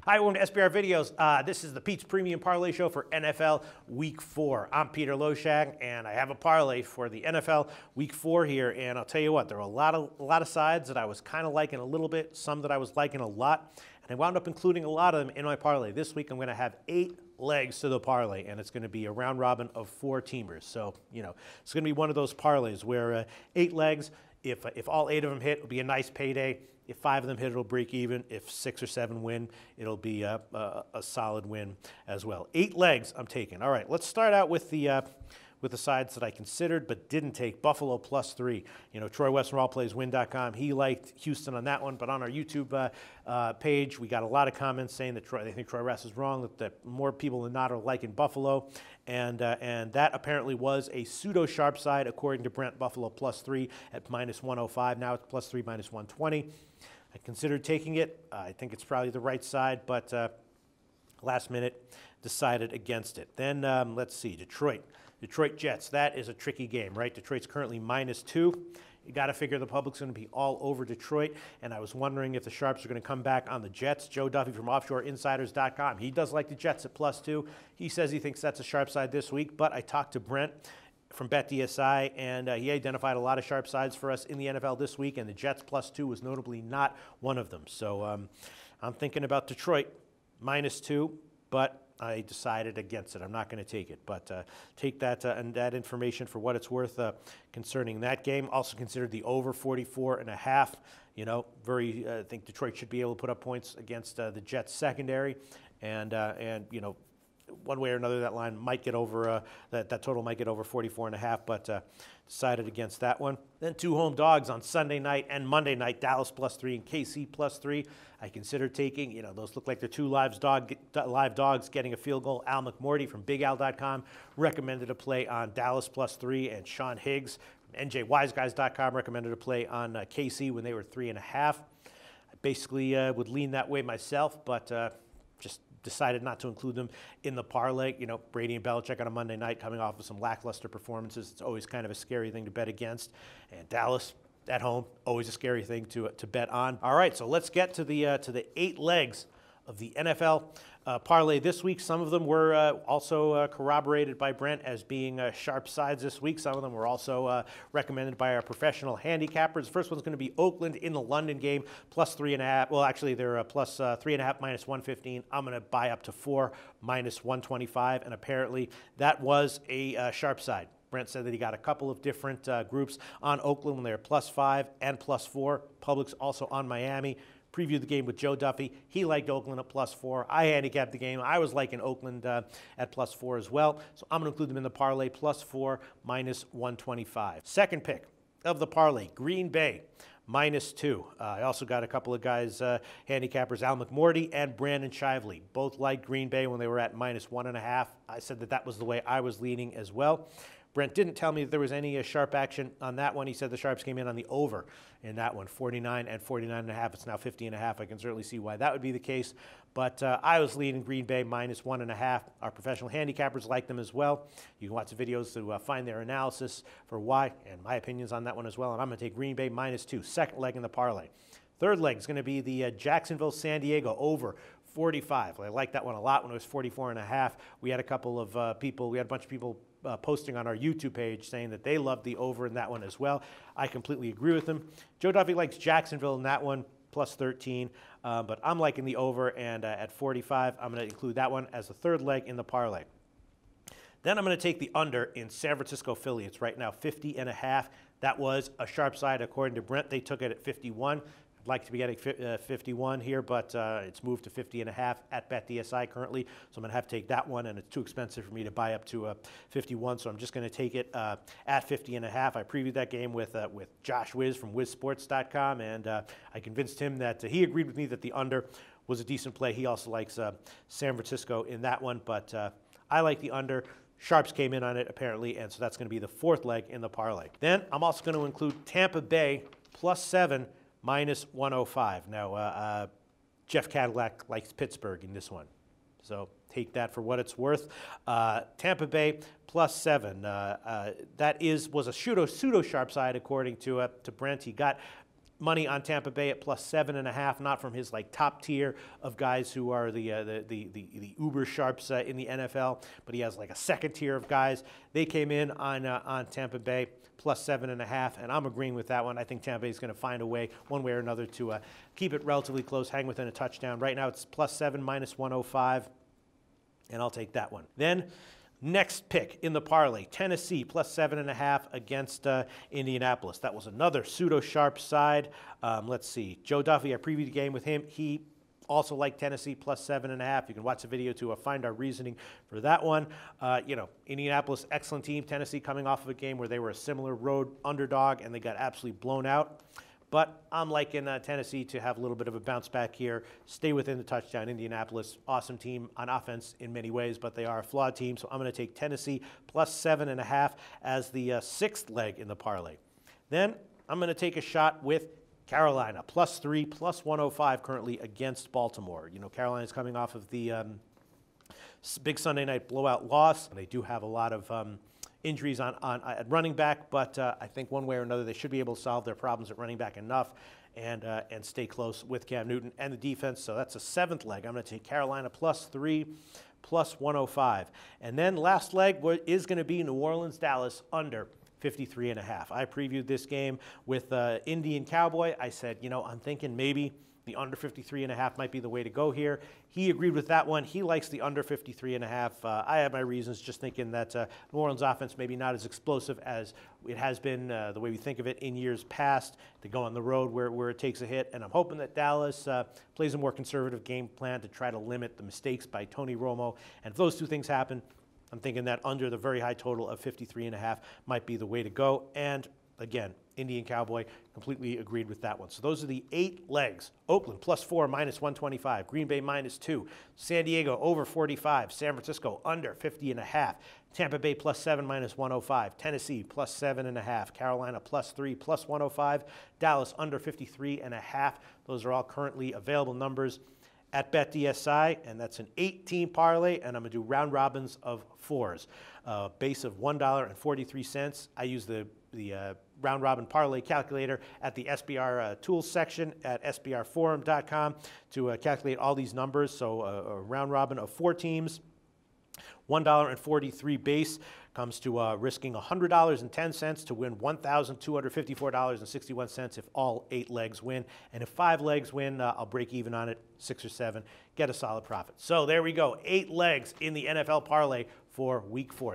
Hi, welcome to SBR Videos. This is the Pete's Premium Parlay Show for NFL Week 4. I'm Peter Loshak, and I have a parlay for the NFL Week 4 here. And I'll tell you what, there were a lot of sides that I was kind of liking a little bit, some that I was liking a lot, and I wound up including a lot of them in my parlay. This week, I'm going to have 8 legs to the parlay, and it's going to be a round robin of 4 teamers. So, you know, it's going to be one of those parlays where 8 legs, if all 8 of them hit, it'll be a nice payday. If 5 of them hit, it'll break even. If 6 or 7 win, it'll be a solid win as well. 8 legs I'm taking. All right, let's start out with the sides that I considered but didn't take. Buffalo +3. You know, Troy Weston win.com. He liked Houston on that one, but on our YouTube page, we got a lot of comments saying that they think Troy West is wrong, that more people than not are liking Buffalo, and that apparently was a pseudo sharp side according to Brent. Buffalo +3 at -105. Now it's +3 -120. I considered taking it. I think it's probably the right side, but last minute decided against it. Then let's see, Detroit Jets. That is a tricky game, right? Detroit's currently -2. You got to figure the public's going to be all over Detroit, and I was wondering if the sharps are going to come back on the Jets. Joe Duffy from OffshoreInsiders.com. He does like the Jets at +2. He says he thinks that's a sharp side this week, but I talked to Brent from BetDSI, and he identified a lot of sharp sides for us in the NFL this week, and the Jets +2 was notably not one of them. So I'm thinking about Detroit -2, but I decided against it. I'm not going to take it, but take that and that information for what it's worth concerning that game. Also considered the over 44.5. You know, I think Detroit should be able to put up points against the Jets secondary, and you know, one way or another, that line might get over, that total might get over 44.5, but decided against that one. Then 2 home dogs on Sunday night and Monday night, Dallas +3 and KC +3. I considered taking, you know, those look like they're 2 live dogs getting a field goal. Al McMorty from BigAl.com recommended a play on Dallas +3, and Sean Higgs from NJWiseGuys.com recommended a play on KC when they were 3.5. I basically would lean that way myself, but just decided not to include them in the parlay. You know, Brady and Belichick on a Monday night coming off of some lackluster performances. It's always kind of a scary thing to bet against. And Dallas at home, always a scary thing to bet on. All right, so let's get to the 8 legs of the NFL parlay this week. Some of them were also corroborated by Brent as being sharp sides this week. Some of them were also recommended by our professional handicappers. The first one's going to be Oakland in the London game, +3.5. Well, actually, they're +3.5 -115. I'm going to buy up to 4 -125, and apparently that was a sharp side. Brent said that he got a couple of different groups on Oakland when they were +5 and +4. Public's also on Miami. Previewed the game with Joe Duffy. He liked Oakland at +4. I handicapped the game. I was liking Oakland at +4 as well. So I'm going to include them in the parlay, +4 -125. Second pick of the parlay, Green Bay -2. I also got a couple of guys, handicappers, Al McMorty and Brandon Shively. Both liked Green Bay when they were at -1.5. I said that was the way I was leaning as well. Brent didn't tell me that there was any sharp action on that one. He said the sharps came in on the over in that one, 49 and 49.5. It's now 50.5. I can certainly see why that would be the case. But I was leading Green Bay -1.5. Our professional handicappers like them as well. You can watch the videos to find their analysis for why and my opinions on that one as well. And I'm going to take Green Bay -2, second leg in the parlay. Third leg is going to be the Jacksonville-San Diego over 45. I liked that one a lot when it was 44.5. We had a couple of people, we had a bunch of people posting on our YouTube page saying that they loved the over in that one as well. I completely agree with them. Joe Duffy likes Jacksonville in that one, +13, but I'm liking the over, and at 45, I'm going to include that one as the third leg in the parlay. Then I'm going to take the under in San Francisco Philly. It's right now 50.5. That was a sharp side according to Brent. They took it at 51. Like to be getting 51 here, but it's moved to 50.5 at BetDSI currently, so I'm going to have to take that one, and it's too expensive for me to buy up to 51, so I'm just going to take it at 50.5. I previewed that game with Josh Wiz from WizSports.com, and I convinced him that he agreed with me that the under was a decent play. He also likes San Francisco in that one, but I like the under. Sharps came in on it apparently, and so that's going to be the fourth leg in the parlay. Then I'm also going to include Tampa Bay +7 -105. Now, Jeff Cadillac likes Pittsburgh in this one, so take that for what it's worth. Tampa Bay +7. That was a pseudo sharp side according to Brent. He got money on Tampa Bay at plus 7.5, not from his like top tier of guys who are the uber sharps in the NFL, but he has like a second tier of guys. They came in on Tampa Bay plus 7.5, and I'm agreeing with that one. I think Tampa Bay is going to find a way, one way or another, to keep it relatively close, hang within a touchdown. Right now it's plus 7 minus 105, and I'll take that one. Then next pick in the parlay, Tennessee plus 7.5 against Indianapolis. That was another pseudo-sharp side. Let's see. Joe Duffy, I previewed the game with him. He also liked Tennessee plus 7.5. You can watch the video to find our reasoning for that one. Indianapolis, excellent team. Tennessee coming off of a game where they were a similar road underdog and they got absolutely blown out. But I'm liking Tennessee to have a little bit of a bounce back here, stay within the touchdown. Indianapolis, awesome team on offense in many ways, but they are a flawed team. So I'm going to take Tennessee plus 7.5 as the sixth leg in the parlay. Then I'm going to take a shot with Carolina, plus 3, plus 105 currently against Baltimore. You know, Carolina's coming off of the big Sunday night blowout loss. They do have a lot of injuries at running back, but I think one way or another they should be able to solve their problems at running back enough and stay close with Cam Newton and the defense. So that's a seventh leg. I'm going to take Carolina plus 3, plus 105. And then last leg is going to be New Orleans, Dallas under 53.5. I previewed this game with Indy and Cowboy. I said, I'm thinking maybe the under 53.5 might be the way to go here. He agreed with that one. He likes the under 53.5. I have my reasons, just thinking that New Orleans offense maybe not as explosive as it has been the way we think of it in years past. They go on the road where it takes a hit, and I'm hoping that Dallas plays a more conservative game plan to try to limit the mistakes by Tony Romo. And if those two things happen, I'm thinking that under the very high total of 53.5 might be the way to go. And again, Indian Cowboy completely agreed with that one. So those are the 8 legs. Oakland plus 4 minus 125. Green Bay minus 2. San Diego over 45. San Francisco under 50.5. Tampa Bay plus 7 minus 105. Tennessee plus 7.5. Carolina plus 3 plus 105. Dallas under 53.5. Those are all currently available numbers at BetDSI, and that's an 8-team parlay, and I'm going to do round robins of 4s. Base of $1.43. I use the round robin parlay calculator at the SBR tools section at sbrforum.com to calculate all these numbers. So a round robin of 4 teams, $1.43 base comes to risking $100.10 to win $1,254.61 if all 8 legs win. And if 5 legs win, I'll break even on it, 6 or 7, get a solid profit. So there we go, 8 legs in the NFL parlay for week 4.